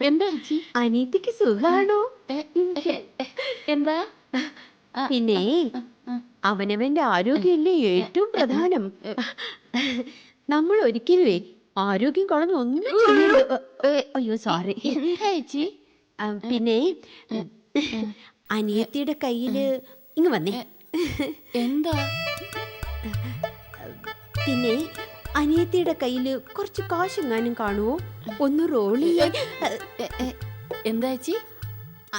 എന്താ അനീതിക്ക് സുഖാണോ? എന്താ? പിന്നെ അവനവന്റെ ആരോഗ്യമല്ലേ ഏറ്റവും പ്രധാനം. നമ്മൾ ഒരിക്കലുവേ ആരോഗ്യം കളഞ്ഞ് ഒന്നും ചെയ്യരുത്. അയ്യോ സോറി. എന്താ ചേച്ചി? പിന്നെ അനിയത്തിയുടെ കയ്യില് ഇങ്ങ് വന്നേ. എന്താ? പിന്നെ അനിയത്തിയുടെ കയ്യില് കുറച്ച് കാശെങ്ങാനും കാണുവോ? ഒന്ന് റോൾ ചെയ്യാൻ. എന്താ ചേച്ചി?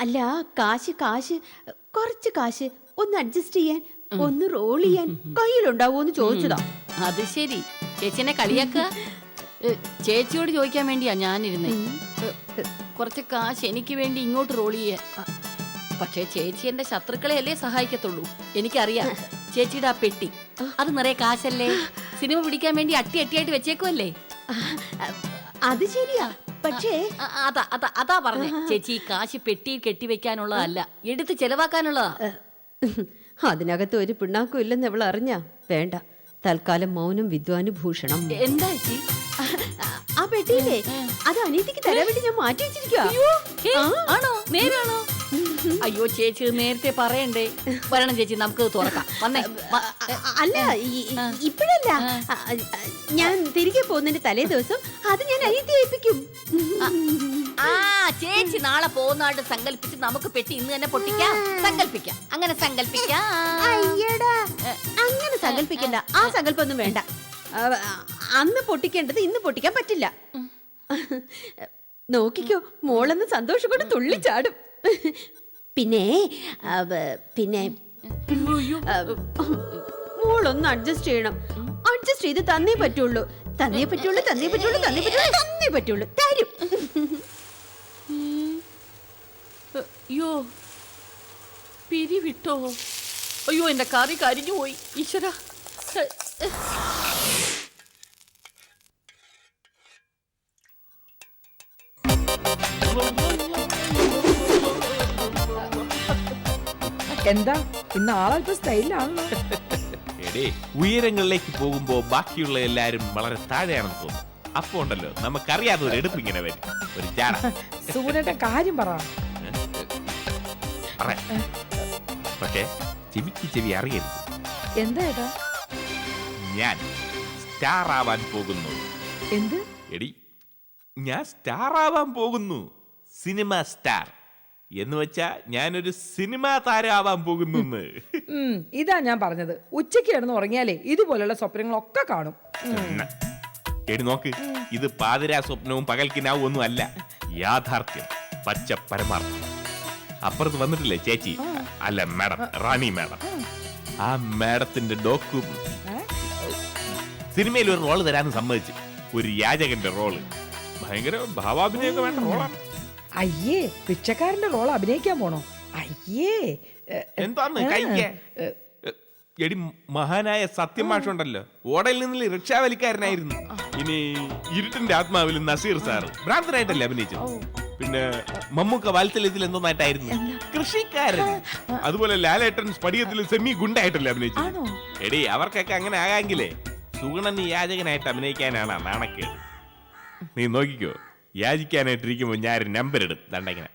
അല്ല, കാശ് കുറച്ച് കാശ് ഒന്ന് അഡ്ജസ്റ്റ് ചെയ്യാൻ, ഒന്ന് റോൾ ചെയ്യാൻ കയ്യിലുണ്ടാവോന്ന് ചോദിച്ചതാ. അത് ശരി, ചേച്ചിനെ കളിയാക്ക. ചേച്ചിയോട് ചോദിക്കാൻ വേണ്ടിയാ ഞാനിരുന്നേ. കുറച്ച് കാശ് എനിക്ക് വേണ്ടി ഇങ്ങോട്ട് റോൾ ചെയ്യാൻ. പക്ഷേ ചേച്ചി എന്റെ ശത്രുക്കളെ അല്ലേ സഹായിക്കത്തുള്ളൂ. എനിക്കറിയാം ചേച്ചിയുടെ ആ പെട്ടി അത് നിറയെ കാശല്ലേ. സിനിമ പിടിക്കാൻ വേണ്ടി അട്ടിയായിട്ട് വെച്ചേക്കുമല്ലേ. അത് ശരിയാ, പക്ഷേ അതാ പറഞ്ഞേ. ചേച്ചി ഈ കാശ് പെട്ടിയിൽ കെട്ടിവെക്കാനുള്ളതല്ല, എടുത്ത് ചെലവാക്കാനുള്ളതാ. അതിനകത്ത് ഒരു പിണ്ണാക്കും ഇല്ലെന്ന് അവൾ അറിഞ്ഞാ വേണ്ട. തൽക്കാലം മൗനം വിദ്വാനുഭൂഷണം. എന്താ ചേച്ചി? ആ പെട്ടിയില്ലേ, അത് അനീതിക്ക് തരാൻ വേണ്ടി ഞാൻ മാറ്റി വെച്ചിരിക്കുവാ. ആണോ? നേരാണോ? അയ്യോ ചേച്ചി നേരത്തെ പറയണ്ടേ. വരണം ചേച്ചി, നമുക്ക് തുറക്കാം. വന്നേ. അല്ല, ഇപ്പോഴല്ല, ഞാൻ തിരികെ പോകുന്നതിന്റെ തലേ ദിവസം അത് ഞാൻ അനീതി ഏൽപ്പിക്കും. ചേച്ചി നാളെ പോകുന്നതായിട്ട് സങ്കല്പിച്ച് നമുക്ക് പെട്ടി ഇന്ന് തന്നെ പൊട്ടിക്കാം. സങ്കല്പിക്കാം, അങ്ങനെ സങ്കല്പിക്കാം. അയ്യടാ, അങ്ങനെ സങ്കല്പിക്കണ്ട. ആ സങ്കല്പൊന്നും വേണ്ട. അന്ന് പൊട്ടിക്കേണ്ടത് ഇന്ന് പൊട്ടിക്കാൻ പറ്റില്ല. നോക്കിക്കോ, മോളെന്ന് സന്തോഷം കൊണ്ട് തുള്ളിച്ചാടും. പിന്നെ മോളൊന്ന് അഡ്ജസ്റ്റ് ചെയ്യണം. അഡ്ജസ്റ്റ് ചെയ്ത് തന്നേ പറ്റുള്ളൂ. തരും. അയ്യോ, പിരിവിട്ടോ? അയ്യോ, എന്റെ കറി കരിഞ്ഞു പോയി. ഈശ്വര. എന്താ ഇന്ന് ആളല്പ സ്റ്റൈലാണല്ലോ. ഉയരങ്ങളിലേക്ക് പോകുമ്പോ ബാക്കിയുള്ള എല്ലാരും വളരെ താഴെയാണെന്ന് തോന്നും. അപ്പൊ ഉണ്ടല്ലോ നമുക്കറിയാതെ ഒരു എടുപ്പ് ഇങ്ങനെ വരും, ഒരു ചാട. സുഗുണേട്ട കാര്യം പറ. പക്ഷേ ചെവി അറിയരുത്. എന്താ ഏട്ടാ? ഞാൻ സ്റ്റാർ ആവാൻ പോകുന്നു. എന്ത്? എടി, ഞാൻ സ്റ്റാർ ആവാൻ പോകുന്നു. സിനിമ സ്റ്റാർ എന്ന് വെച്ചാ ഞാനൊരു സിനിമാ താരമാവാൻ പോകുന്നു. ഇതാ ഞാൻ പറഞ്ഞത്. ഉച്ചയ്ക്ക് കിടന്ന് ഉറങ്ങിയാലേ ഇതുപോലുള്ള സ്വപ്നങ്ങളൊക്കെ കാണും. എടി നോക്ക്, ഇത് പാതിരാ സ്വപ്നവും പകൽക്കിനാവും ഒന്നും അല്ല, യാഥാർത്ഥ്യം, പച്ച പരമാർത്ഥം. അപ്പുറത്ത് വന്നിട്ടില്ലേ ചേച്ചി, അല്ല മാഡം, റാണി മാഡം. ആ മാഡത്തിന്റെ ഡോക്കു സിനിമയിൽ ഒരു റോള് തരാന്ന് സമ്മതിച്ചു. ഒരു യാചകന്റെ റോള്. ഭയങ്കര ഭാവാഭിനയൊക്കെ വേണ്ട റോളാണ്. അയ്യേ, പിച്ചക്കാരന്റെ റോൾ അഭിനയിക്കാൻ പോണോ? അയ്യേ, എന്താന്ന് കയ്യ. എടി, മഹാനായ സത്യമാഷുണ്ടല്ലോ, ഓടയിൽ നിന്നിൽ റിക്ഷാവലിക്കാരനായിരുന്നു. ഇനി ഇരുട്ടിന്റെ ആത്മാവിൽ നസീർ സാറ് ഭ്രാന്തനായിട്ടല്ലേ അഭിനയിച്ചത്. പിന്നെ മമ്മൂക്ക വാത്സല്യത്തിൽ എന്തോന്നായിട്ടായിരുന്നു, കൃഷിക്കാരൻ. അതുപോലെ ലാലേട്ടൻ സ്പടികത്തിൽ സെമി ഗുണ്ടായിട്ടല്ലേ അഭിനയിച്ചത്. എടി, അവർക്കൊക്കെ അങ്ങനെ ആകാമെങ്കിലേ സുഗുണൻ യാചകനായിട്ട് അഭിനയിക്കാനാണ് നാണക്കേട്. നീ നോക്കിക്കോ, യാചിക്കാനായിട്ടിരിക്കുമ്പോ ഞാൻ നമ്പർ എടുത്ത് ദണ്ടങ്ങനെ,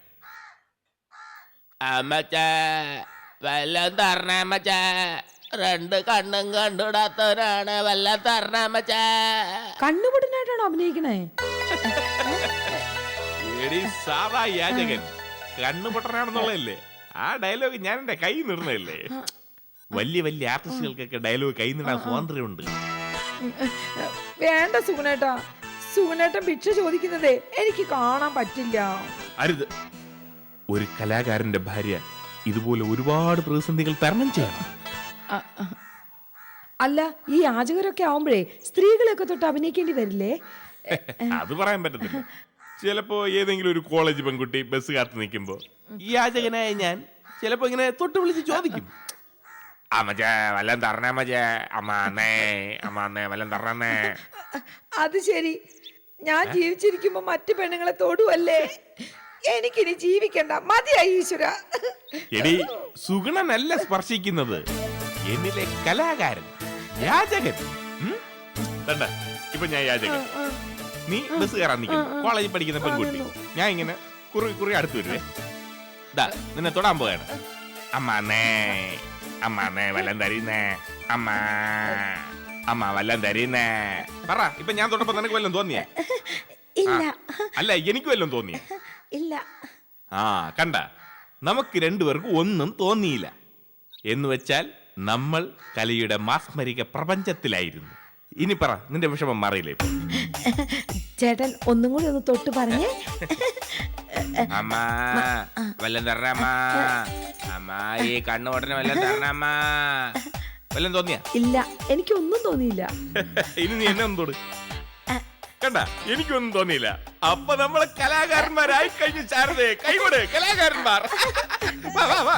വല്ലം തരണമച്ച, രണ്ട് കണ്ണും കണ്ടുടാത്തവരാണ്, വല്ലം തരണമച്ച. കണ്ണുപൊടിനായിട്ടാണോ അഭിനയിക്കണേ? എടി, സാധാ യാചകൻ കണ്ണു പൊട്ടനാണെന്നുള്ളതല്ലേ ആ ഡയലോഗ് ഞാൻ എന്റെ കൈ നിന്നല്ലേ. വലിയ വലിയ ആർട്ടിസ്റ്റുകൾക്കൊക്കെ ഡയലോഗ് കൈ നിടാൻ സ്വാതന്ത്ര്യമുണ്ട്. വേണ്ട സുഗുണേട്ടാ, സുഗുണേട്ടൻ ഭിക്ഷ ചോദിക്കുന്നതേ എനിക്ക് കാണാൻ പറ്റില്ല. അരുത്. ഒരു കലാകാരന്റെ ഭാര്യ ഇതുപോലെ ഒരുപാട് പ്രതിസന്ധികൾ തരണം ചെയ്യണം. അല്ല, ഈ യാചകരൊക്കെ ആവുമ്പോഴേ സ്ത്രീകളെയൊക്കെ തൊട്ട് അഭിനയിക്കേണ്ടി വരില്ലേ? അത് പറയാൻ പറ്റത്തില്ല. ചിലപ്പോ ഏതെങ്കിലും ഒരു കോളേജ് പെൺകുട്ടി ബസ് കാത്ത് നിൽക്കുമ്പോ യാചകനായ ഞാൻ ചിലപ്പോ ഇങ്ങനെ തൊട്ട് വിളിച്ച് ചോദിക്കും, അമ്മച്ചേ വല്ലം തരണേ, അമ്മച്ചേ, അമ്മാന്നേ വല്ലം തരണേ. അത് ശരി, ഞാൻ ജീവിച്ചിരിക്കുമ്പോ മറ്റു പെണ്ണുങ്ങളെ തൊടുവല്ലേ? എനിക്കിനി ജീവിക്കണ്ട, മതിയായി ഈശ്വര. എടി, സുഗുണനല്ല സ്പർശിക്കുന്നത്, എന്നിലെ കലാകാരൻ, യാചകൻ. ഇപ്പൊ ഞാൻ യാചകൻ, നീ ബസ് കയറാൻ നിൽക്കുന്നു കോളേജിൽ പഠിക്കുന്ന പെൺകുട്ടി ഞാൻ ഇങ്ങനെ കുറി അടുത്ത് വരുവേ ദാ നിന്നെ തൊടാൻ പോയാണ് അമ്മാന്നേ അമ്മാന്നേ വല്ലം തരീന്നേ അമ്മ വല്ലം തരീന്നേ പറ ഇപ്പൊ ഞാൻ തൊട്ടപ്പോ നിനക്ക് വല്ലതും തോന്നിയേ ഇല്ല അല്ല എനിക്ക് വല്ലതും തോന്നിയേ ഇല്ല. ആ കണ്ട നമുക്ക് രണ്ടുപേർക്കും ഒന്നും തോന്നിയില്ല എന്ന് വെച്ചാൽ നമ്മൾ കലയുടെ മാസ്മരിക പ്രപഞ്ചത്തിലായിരുന്നു. ഇനി പറ നിന്റെ വിഷമം മാറിയില്ലേ ഇപ്പൊ? ചേട്ടൻ ഒന്നും കൂടി ഒന്ന് തൊട്ട് പറഞ്ഞേ. അമ്മ വല്ലം തരണമ്മ അമ്മ ഈ കണ്ണുകൊടനെ വല്ലം തരണമ്മ വല്ലം തോന്നിയ ഇല്ല, എനിക്കൊന്നും തോന്നിയില്ല. ഇനി നീ എന്നെ ഒന്ന് തൊട്. കണ്ട എനിക്കൊന്നും തോന്നിയില്ല. അപ്പൊ നമ്മള് കലാകാരന്മാരായി കഴിഞ്ഞു. ശാരദേ കൈകൊട് കലാകാരന്മാർ. വാ വാ വാ.